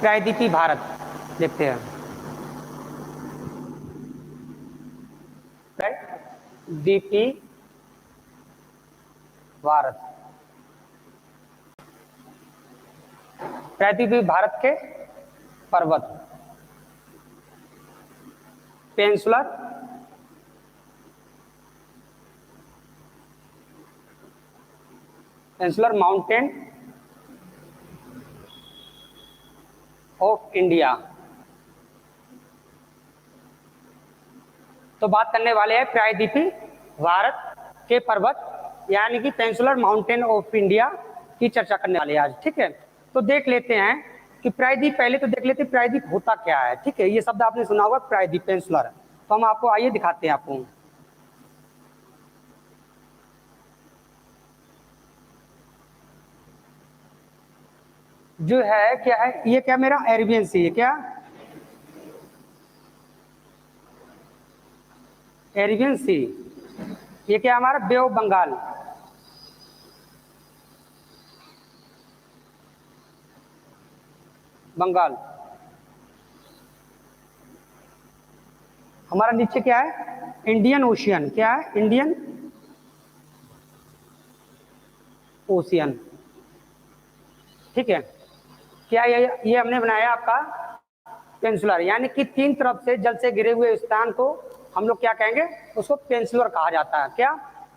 प्रायद्वीपीय भारत देखते हैं। प्रायद्वीपीय भारत, प्रायद्वीपीय भारत के पर्वत, पेनिनसुलर माउंटेन ऑफ इंडिया। तो बात करने वाले हैं प्रायद्वीपीय भारत के पर्वत यानी कि पेनिनसुलर माउंटेन ऑफ इंडिया की चर्चा करने वाले हैं आज। ठीक है, तो देख लेते हैं कि प्रायद्वीप, पहले तो देख लेते हैं प्रायद्वीप होता क्या है। ठीक है, ये शब्द आपने सुना होगा प्रायद्वीप, पेनिनसुलर। तो हम आपको आइए दिखाते हैं आपको। जो है क्या है, ये क्या मेरा अरेबियन सी है, क्या अरेबियन सी। ये क्या हमारा बे ऑफ बंगाल, बंगाल। हमारा नीचे क्या है, इंडियन ओशियन, क्या है इंडियन ओशियन। ठीक है, क्या ये हमने बनाया आपका पेनिनसुलर, यानी कि तीन तरफ से जल से घिरे हुए स्थान को हम लोग क्या कहेंगे, उसको पेनिनसुलर कहा जाता है। क्या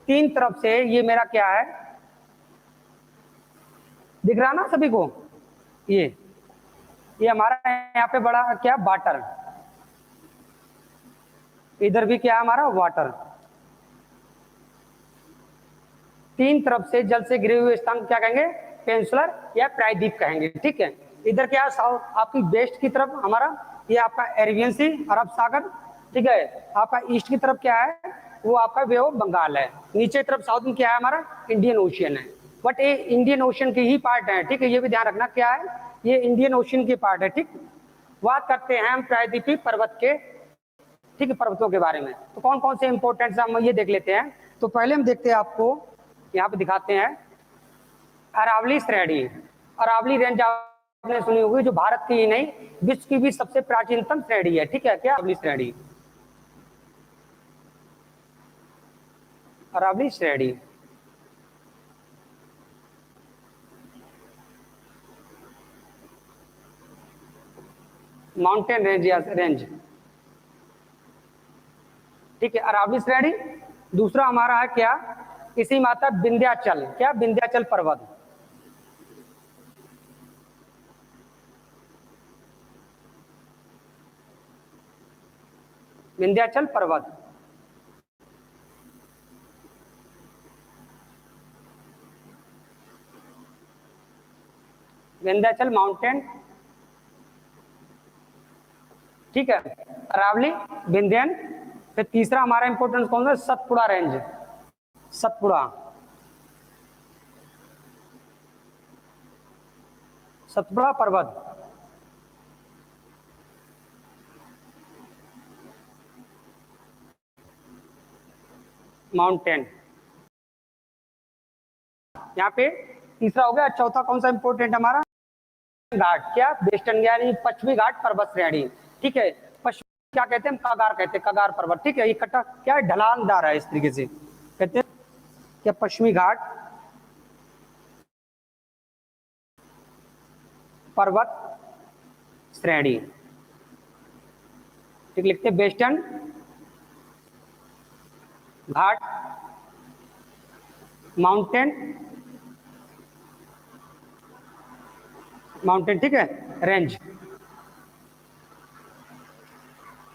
तीन तरफ से, ये मेरा क्या है, दिख रहा ना सभी को, ये हमारा यहाँ पे बड़ा क्या वाटर, इधर भी क्या हमारा वाटर। तीन तरफ से जल से घिरे हुए स्थान को क्या कहेंगे, पेनिनसुलर या प्रायद्वीप कहेंगे। ठीक है, इधर क्या है, साउथ आपकी वेस्ट की तरफ हमारा ये आपका अरेबियन सी, अरब सागर। ठीक है, आपका ईस्ट की तरफ क्या है, वो आपका बे ऑफ बंगाल है। नीचे तरफ साउथ में क्या है हमारा, इंडियन ओशियन है। बट ये इंडियन ओशियन की ही पार्ट है। ठीक है, ये भी ध्यान रखना, क्या है, ये इंडियन ओशियन की पार्ट है। ठीक, बात करते हैं हम प्रायद्वीपीय पर्वत के, ठीक है, पर्वतों के बारे में। तो कौन कौन से इंपॉर्टेंट हम ये देख लेते हैं। तो पहले हम देखते हैं, आपको यहाँ पे दिखाते हैं अरावली श्रेणी। अरावली रेंज आपने सुनी होगी, जो भारत की ही नहीं विश्व की भी सबसे प्राचीनतम श्रेणी है। ठीक है, क्या अरावली श्रेणी, अरावली श्रेणी। माउंटेन रेंज या रेंज। ठीक है, अरावली श्रेणी। दूसरा हमारा है क्या, इसी माता विंध्याचल, क्या विंध्याचल पर्वत, विंध्याचल पर्वत। विंध्याचल माउंटेन। ठीक है, अरावली, विंध्यन। फिर तीसरा हमारा इंपोर्टेंस कौन सा, सतपुड़ा रेंज, सतपुड़ा, सतपुड़ा पर्वत। माउंटेन। यहाँ पे तीसरा हो गया। चौथा कौन सा इंपोर्टेंट हमारा, घाट, क्या वेस्टर्न यानी पश्चिमी घाट पर्वत श्रेणी। ठीक है, पश्चिम क्या कहते हैं, कगार कहते हैं, कगार पर्वत। ठीक है, ये कटा क्या है, ढलानदार है, इस तरीके से कहते हैं क्या, पश्चिमी घाट पर्वत श्रेणी। ठीक, लिखते हैं वेस्टर्न घाट माउंटेन, माउंटेन। ठीक है, रेंज।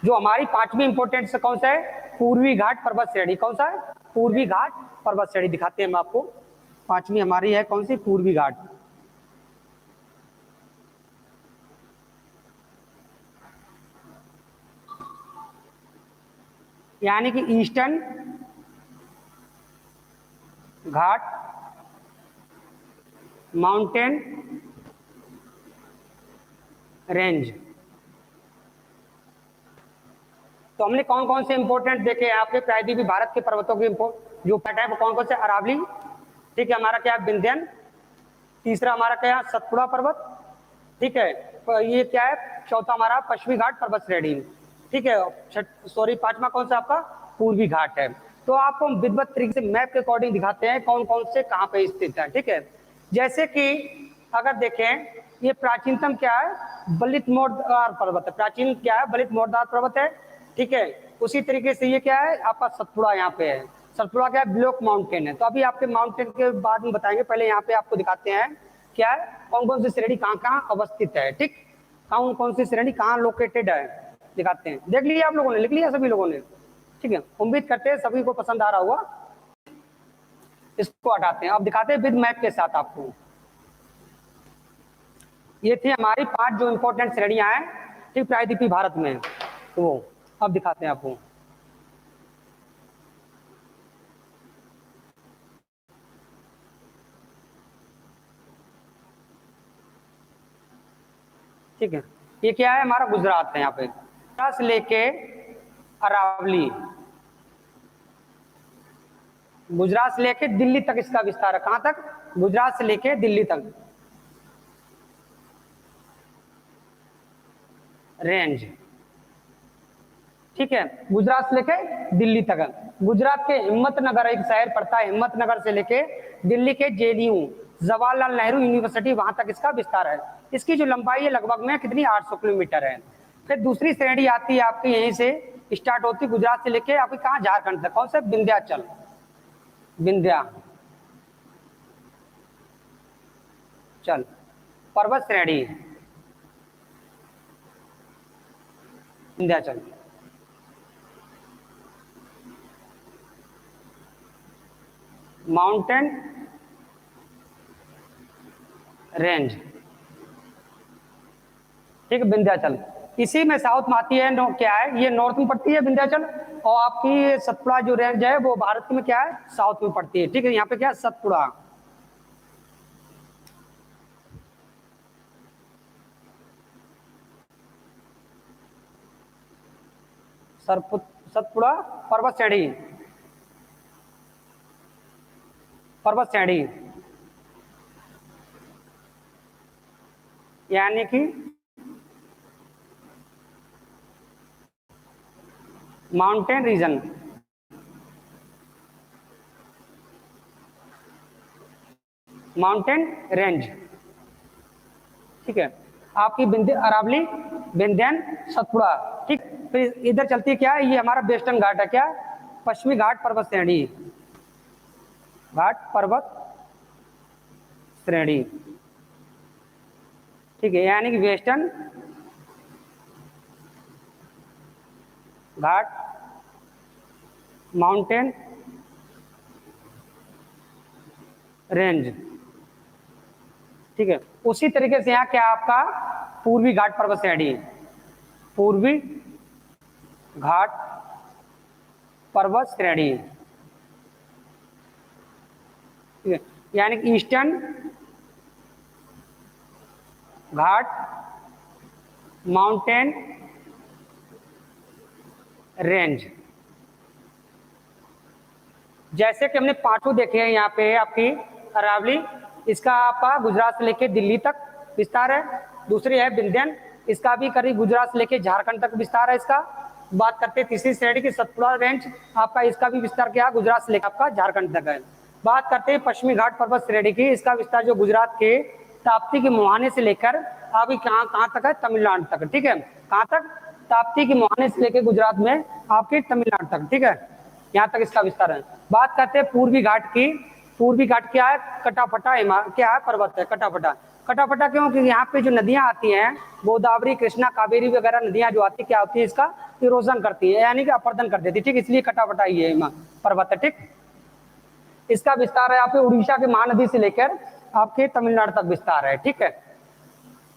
जो हमारी पांचवी इंपोर्टेंट से कौन सा है, पूर्वी घाट पर्वत श्रेणी। कौन सा है, पूर्वी घाट पर्वत श्रेणी। दिखाते हैं हम आपको, पांचवी हमारी है कौन सी, पूर्वी घाट। यानी कि ईस्टर्न घाट माउंटेन रेंज। तो हमने कौन कौन से इंपोर्टेंट देखे हैं आपके प्रायद्वीपीय भारत के पर्वतों के जो टाइप कौन कौन से, अरावली। ठीक है, हमारा क्या विंध्यन। तीसरा हमारा क्या, सतपुड़ा पर्वत। ठीक है। ये क्या है, चौथा हमारा पश्चिमी घाट पर्वत श्रेणी, ठीक है। सॉरी, पांचवा कौन सा आपका, पूर्वी घाट है। तो आपको हम विधिवत तरीके से मैप के अकॉर्डिंग दिखाते हैं कौन कौन से कहाँ पे स्थित है, ठीक है। जैसे कि अगर देखें, ये प्राचीनतम क्या है, बलित मोरदार पर्वत है। प्राचीन क्या है, बलित मोरदार पर्वत है, ठीक है। उसी तरीके से ये क्या है आपका सतपुड़ा यहाँ पे है। सतपुड़ा क्या है, ब्लॉक माउंटेन है। तो अभी आपके माउंटेन के बाद में बताएंगे, पहले यहाँ पे आपको दिखाते हैं क्या है, कौन कौन सी श्रेणी कहाँ कहाँ अवस्थित है, ठीक। कौन कौन सी श्रेणी कहाँ लोकेटेड है दिखाते हैं। देख लिया आप लोगों ने, लिख लिया सभी लोगों ने, ठीक है। उम्मीद करते हैं सभी को पसंद आ रहा होगा। इसको हटाते हैं, अब दिखाते हैं विद मैप के साथ आपको। ये थी हमारी 5 जो इंपॉर्टेंट श्रेणियां हैं, ठीक, प्रायद्वीपीय भारत में। तो अब दिखाते हैं आपको। ठीक है, ये क्या है, हमारा गुजरात है। यहाँ पे गुजरात से लेके अरावली, गुजरात से लेके दिल्ली तक इसका विस्तार है। कहां तक, गुजरात से लेके दिल्ली तक रेंज, ठीक है। गुजरात से लेके दिल्ली तक। गुजरात के हिम्मतनगर एक शहर पड़ता है, हिम्मतनगर से लेके दिल्ली के जेएनयू जवाहरलाल नेहरू यूनिवर्सिटी, वहां तक इसका विस्तार है। इसकी जो लंबाई है लगभग में कितनी, 800 किलोमीटर है। फिर दूसरी श्रेणी आती है आपकी, यहीं से स्टार्ट होती, गुजरात से लेके आपकी कहाँ, झारखंड तक। कौन सा, विंध्याचल, विंध्याचल पर्वत श्रेणी, विंध्याचल। माउंटेन रेंज, ठीक है, विंध्याचल। इसी में साउथ में आती है, क्या है, ये नॉर्थ में पड़ती है विंध्याचल, और आपकी सतपुड़ा जो रेंज है वो भारत में क्या है, साउथ में पड़ती है, ठीक है। यहाँ पे क्या है, सतपुड़ा, सतपुड़ा पर्वत श्रेणी, पर्वत श्रेणी, यानी कि माउंटेन रीजन, माउंटेन रेंज, ठीक है। आपकी अरावली, विंध्यन, सतपुड़ा, ठीक। फिर इधर चलती है क्या है, ये हमारा वेस्टर्न घाट है, क्या, पश्चिमी घाट पर्वत श्रेणी, घाट पर्वत श्रेणी, ठीक है। यानी कि वेस्टर्न घाट माउंटेन रेंज, ठीक है। उसी तरीके से यहाँ क्या आपका पूर्वी घाट पर्वत श्रेणी, पूर्वी घाट पर्वत श्रेणी, ठीक है। यानी कि ईस्टर्न घाट माउंटेन रेंज। जैसे कि हमने पांचों देखे हैं, यहाँ पे आपकी अरावली, इसका आपका गुजरात से लेके दिल्ली तक विस्तार है। दूसरी है विंध्यन, इसका भी करीब गुजरात से लेके झारखंड तक विस्तार है इसका। बात करते हैं तीसरी श्रेणी की, सतपुड़ा रेंज, आपका इसका भी विस्तार क्या है, गुजरात से लेकर आपका झारखंड तक है। बात करते हैं पश्चिमी घाट पर्वत श्रेणी की, इसका विस्तार जो गुजरात के ताप्ती के मुहाने से लेकर अभी कहाँ तक है, तमिलनाडु तक, ठीक है। कहाँ तक, ताप्ती के मुहाने से लेकर गुजरात में आपके तमिलनाडु तक, ठीक है, यहाँ तक इसका विस्तार है। बात करते हैं पूर्वी घाट की, पूर्वी घाट क्या है, कटापटा क्या है, पर्वत है, कटापटा। कटापटा क्यों, क्योंकि यहाँ पे जो नदियां आती हैं, गोदावरी, कृष्णा, कावेरी वगैरह नदियां जो आती है, क्या होती है, इसका इरोजन करती है, यानी कि अपर्दन कर देती है, ठीक। इसलिए कटापटा ही है पर्वत है, ठीक। इसका विस्तार है आपके उड़ीसा के महानदी से लेकर आपके तमिलनाडु तक विस्तार है, ठीक है।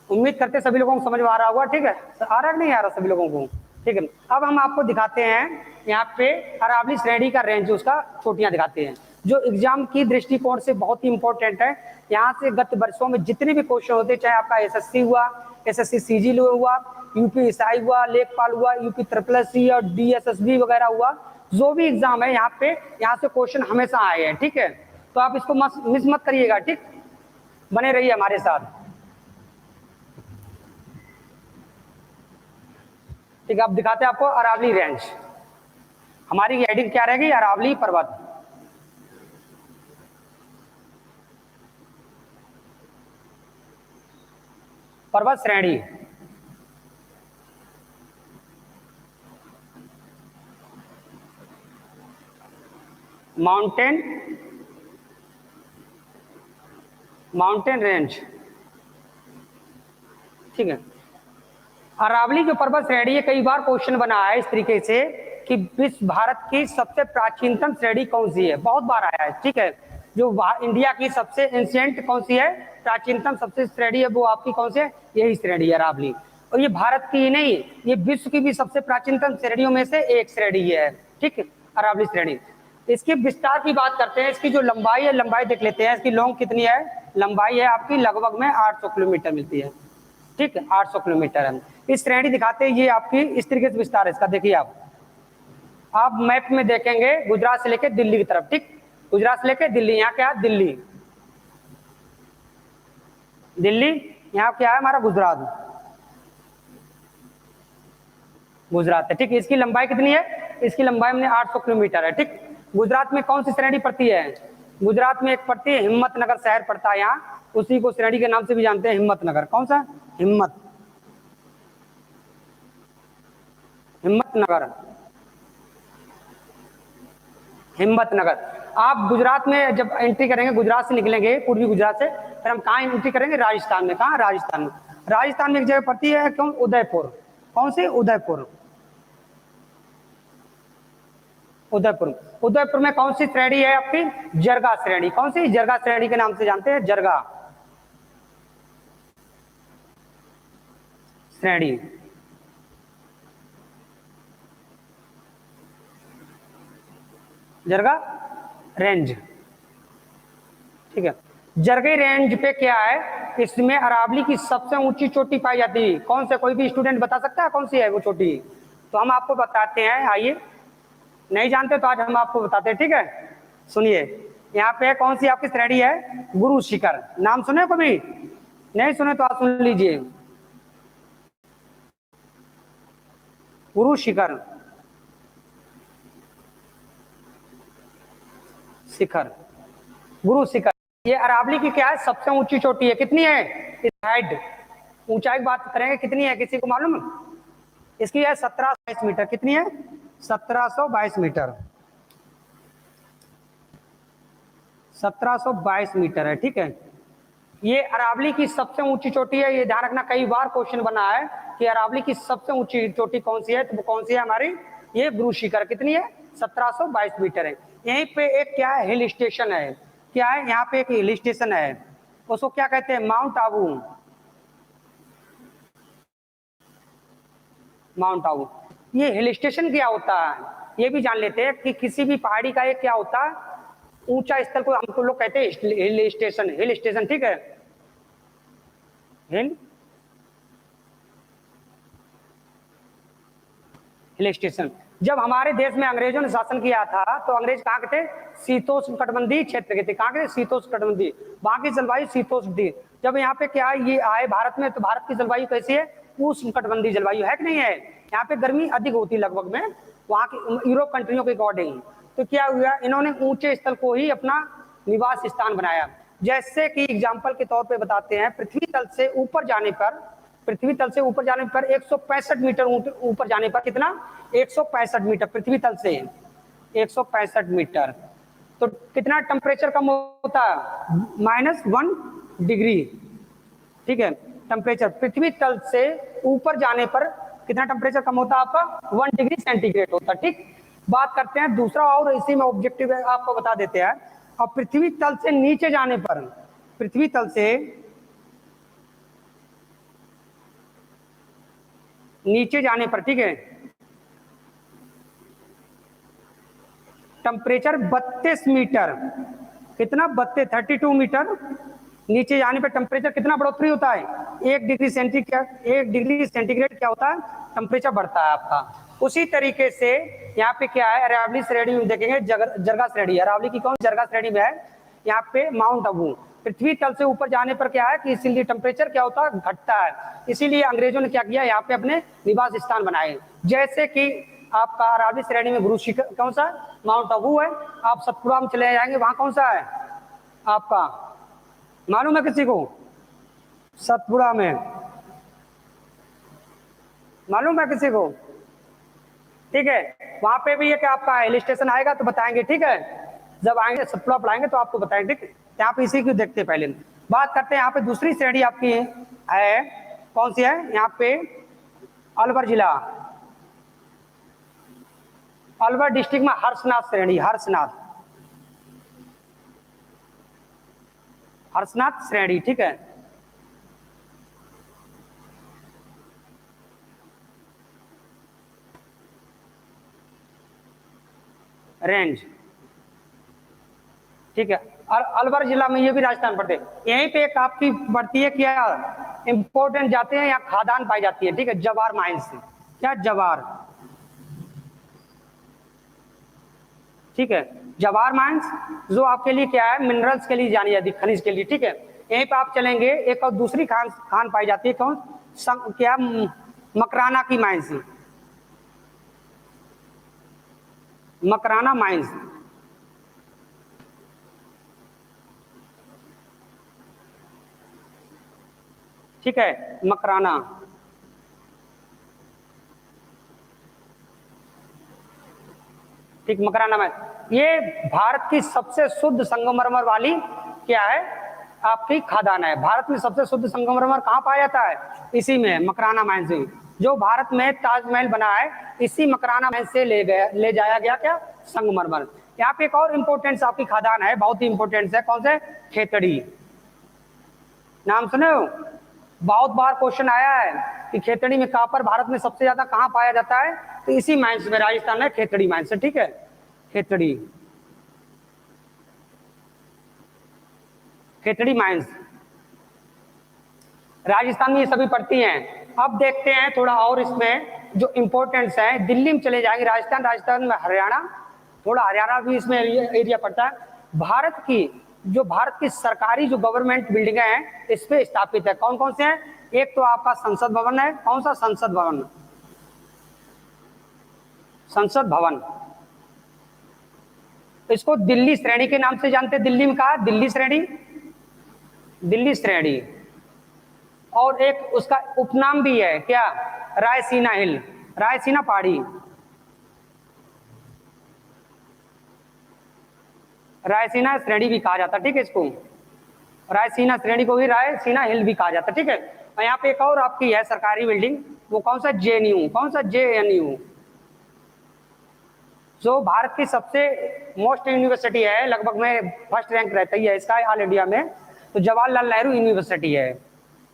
उम्मीद करते सभी लोगों को समझ में आ रहा होगा, ठीक है। आ रहा है कि नहीं आ रहा सभी लोगों को, ठीक है। अब हम आपको दिखाते हैं यहाँ पे अरावली श्रेणी का रेंज, उसका चोटियां दिखाते हैं, जो एग्जाम की दृष्टिकोण से बहुत ही इंपॉर्टेंट है। यहाँ से गत वर्षों में जितने भी क्वेश्चन होते, चाहे आपका एसएससी हुआ, एसएससी सीजी हुआ, यूपी एसआई हुआ, लेखपाल हुआ, यूपी SSC और DSSB वगैरह हुआ, जो भी एग्जाम है यहाँ पे, यहाँ से क्वेश्चन हमेशा आए हैं, ठीक है। तो आप इसको मिस मत करिएगा, ठीक, बने रहिए हमारे साथ। ठीक है, अब दिखाते हैं आपको अरावली रेंज। हमारी हेडिंग क्या रहेगी? अरावली पर्वत। पर्वत श्रेणी। Mountain range. ठीक है, अरावली जो पर्वत श्रेणी है, कई बार क्वेश्चन बना है इस तरीके से कि विश्व भारत की सबसे प्राचीनतम श्रेणी कौन सी है, बहुत बार आया है। ठीक है, जो इंडिया की सबसे एंशिएंट कौन सी है, प्राचीनतम सबसे श्रेणी है, वो आपकी कौन सी है? यही श्रेणी है अरावली। और ये भारत की ही नहीं, ये विश्व की भी सबसे प्राचीनतम श्रेणियों में से एक श्रेणी है। ठीक है, अरावली श्रेणी। इसके विस्तार की बात करते हैं, इसकी जो लंबाई है, लंबाई देख लेते हैं। इसकी लॉन्ग कितनी है? लंबाई है आपकी लगभग में 800 किलोमीटर मिलती है। ठीक है, 800 किलोमीटर है। इस श्रेणी दिखाते हैं, ये आपकी इस तरीके से विस्तार है इसका। देखिए आप मैप में देखेंगे गुजरात से लेकर दिल्ली की तरफ। ठीक, गुजरात से लेकर दिल्ली, यहाँ क्या है? दिल्ली। दिल्ली, यहाँ क्या है? हमारा गुजरात। गुजरात है। ठीक, इसकी लंबाई कितनी है? इसकी लंबाई में 800 किलोमीटर है। ठीक, गुजरात में कौन सी श्रेणी पड़ती है? गुजरात में एक पड़ती है हिम्मतनगर शहर पड़ता है यहाँ, उसी को श्रेणी के नाम से भी जानते हैं, हिम्मतनगर। कौन सा? हिम्मतनगर। आप गुजरात में जब एंट्री करेंगे, गुजरात से निकलेंगे, पूर्वी गुजरात से, फिर हम कहाँ एंट्री करेंगे? राजस्थान में। कहाँ? राजस्थान में। राजस्थान में एक जगह पड़ती है, कौन? उदयपुर। कौन सी? उदयपुर। उदयपुर। उदयपुर में कौन सी श्रेणी है आपकी? जरगा श्रेणी। कौन सी? जरगा श्रेणी के नाम से जानते हैं, जरगा श्रेणी। जरगा रेंज। ठीक है, जरगे रेंज पे क्या है? इसमें अरावली की सबसे ऊंची चोटी पाई जाती है। कौन से? कोई भी स्टूडेंट बता सकता है कौन सी है वो चोटी? तो हम आपको बताते हैं, आइए। नहीं जानते तो आज हम आपको बताते हैं। ठीक है, सुनिए, यहाँ पे कौन सी आपकी श्रेणी है? गुरु शिखर। नाम सुने कभी? नहीं सुने तो आप सुन लीजिए, गुरु शिखर। गुरु शिखर, ये अरावली की क्या है? सबसे ऊंची चोटी है। कितनी है? इस हाइट, ऊंचाई की बात करेंगे, कितनी है? किसी को मालूम? इसकी है 1722 मीटर। कितनी है? 1722 मीटर। 1722 मीटर है। ठीक है, ये अरावली की सबसे ऊंची चोटी है। ये ध्यान रखना, कई बार क्वेश्चन बना है कि अरावली की सबसे ऊंची चोटी कौन सी है, तो वो कौन सी है हमारी? ये गुरु शिखर। कितनी है? 1722 मीटर है। यहीं पे एक क्या है? हिल स्टेशन है। क्या है? यहाँ पे एक हिल स्टेशन है, उसको क्या कहते हैं? माउंट आबू। माउंट आबू। ये हिल स्टेशन क्या होता है, ये भी जान लेते हैं कि किसी भी पहाड़ी का एक क्या होता है? ऊंचा स्थल को हमको लोग कहते हैं हिल स्टेशन। Hill station. ठीक है, हिल स्टेशन। जब हमारे देश में अंग्रेजों ने शासन किया था, तो अंग्रेज कहाँ के थे? शीतोष्णकटिबंधीय क्षेत्र के थे। कहाँ के थे? शीतोष्णकटिबंधीय। वहां की जलवायु शीतोष्ण थी। जब यहाँ पे क्या ये आए भारत में, तो भारत की जलवायु कैसी है? उष्णकटिबंधीय जलवायु है कि नहीं है? यहाँ पे गर्मी अधिक होती लगभग में, वहाँ की यूरोप कंट्रियों के अकॉर्डिंग। तो क्या हुआ? इन्होंने ऊंचे स्थल को ही अपना निवास स्थान बनाया। जैसे कि एग्जाम्पल के तौर पर बताते हैं, पृथ्वी तल से ऊपर जाने पर 165 मीटर ऊपर जाने पर, कितना? 165 मीटर पृथ्वी तल से, 165 मीटर। तो कितना टेम्परेचर कम होता है? -1 डिग्री। ठीक है, टेम्परेचर पृथ्वी तल से ऊपर जाने पर कितना टेम्परेचर कम होता है आपका? 1 डिग्री सेंटीग्रेड होता है। ठीक, बात करते हैं दूसरा, और इसी में ऑब्जेक्टिव आपको बता देते हैं। और पृथ्वी तल से नीचे जाने पर, पृथ्वी तल से नीचे जाने पर, ठीक है, टेम्परेचर 32 मीटर, कितना? 32 मीटर नीचे जाने पर टेम्परेचर कितना बढ़ोतरी होता है? 1 डिग्री सेंटीग्रेड क्या होता है? टेम्परेचर बढ़ता है आपका। उसी तरीके से यहाँ पे क्या है? अरावली श्रेणी में देखेंगे, जरगा श्रेणी। अरावली की कौन? जरगा श्रेणी में है। यहाँ पे माउंट आबू। पृथ्वी तल से ऊपर जाने पर क्या है कि इसीलिए टेम्परेचर क्या होता है, घटता है। इसीलिए अंग्रेजों ने क्या किया, यहाँ पे अपने निवास स्थान बनाए। जैसे कि आपका अरावली श्रेणी में गुरु शिखर कौन सा, माउंट आबू है। आप सतपुड़ा में चले जाएंगे, वहां कौन सा है आपका, मालूम है किसी को, सतपुड़ा में मालूम है किसी को, ठीक है। वहां पे भी एक आपका हिल स्टेशन आएगा तो बताएंगे, ठीक है। जब आएंगे सतपुड़ा पढ़ाएंगे तो आपको बताएंगे, ठीक है। यहाँ पे इसी को देखते पहले बात करते हैं। यहाँ पे दूसरी श्रेणी आपकी है, कौन सी है, यहाँ पे अलवर जिला, अलवर डिस्ट्रिक्ट में हर्षनाथ श्रेणी, हर्षनाथ श्रेणी, ठीक है। रेंज, ठीक है। और अलवर जिला में ये भी राजस्थान पड़ते हैं। यहीं पे एक आपकी बढ़ती है क्या, इंपोर्टेंट जाते हैं, यहाँ खादान पाई जाती है, ठीक है, जवार माइंस, क्या जवार, ठीक है, जवार माइंस, जो आपके लिए क्या है, मिनरल्स के लिए जानी जाती है, खनिज के लिए, ठीक है। यहीं पे आप चलेंगे, एक और दूसरी खान पाई जाती है, कौन, क्या, मकराना की माइंस, मकराना माइंस, ठीक है, मकराना, ठीक, मकराना में ये भारत की सबसे शुद्ध संगमरमर वाली क्या है, आपकी खादान है। भारत में सबसे शुद्ध संगमरमर कहाँ पाया जाता है, इसी में, मकराना माइन से। जो भारत में ताजमहल बना है, इसी मकराना माइन से ले जाया गया क्या, संगमरमर। यहाँ पे एक और इंपोर्टेंस आपकी खादान है, बहुत ही इंपोर्टेंट है, कौन से, खेतड़ी, नाम सुने हो, बहुत बार क्वेश्चन आया है कि खेतड़ी में कॉपर भारत में सबसे ज्यादा कहाँ पाया जाता है, तो इसी माइंस में, राजस्थान में खेतड़ी माइंस है, ठीक है, खेतड़ी, खेतड़ी माइंस राजस्थान में ये सभी पड़ती हैं। अब देखते हैं थोड़ा और इसमें जो इंपॉर्टेंस है, दिल्ली में चले जाएंगे, राजस्थान में हरियाणा, थोड़ा हरियाणा भी इसमें एरिया पड़ता है। भारत की सरकारी जो गवर्नमेंट बिल्डिंगें हैं, इस पे स्थापित है, कौन कौन से हैं, एक तो आपका संसद भवन है, कौन सा, संसद भवन, संसद भवन, इसको दिल्ली श्रेणी के नाम से जानते हैं, दिल्ली में कहा, दिल्ली श्रेणी, दिल्ली श्रेणी। और एक उसका उपनाम भी है क्या, रायसीना हिल, रायसीना पहाड़ी, रायसीना श्रेणी भी कहा जाता है, ठीक है, इसको रायसीना श्रेणी को भी रायसीना हिल भी कहा जाता है, ठीक है। और यहाँ पे एक और आपकी है सरकारी बिल्डिंग, वो कौन सा, जेएनयू, कौन सा, जेएनयू, जो भारत की सबसे मोस्ट यूनिवर्सिटी है, लगभग में फर्स्ट रैंक रहता ही है इसका ऑल इंडिया में, तो जवाहरलाल नेहरू यूनिवर्सिटी है।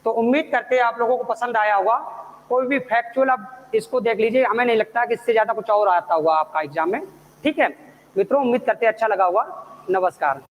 तो उम्मीद करते हैं आप लोगों को पसंद आया होगा। कोई भी फैक्चुअल आप इसको देख लीजिए, हमें नहीं लगता कि इससे ज्यादा कुछ और आता होगा आपका एग्जाम में, ठीक है मित्रों, उम्मीद करते हैं अच्छा लगा होगा। नमस्कार।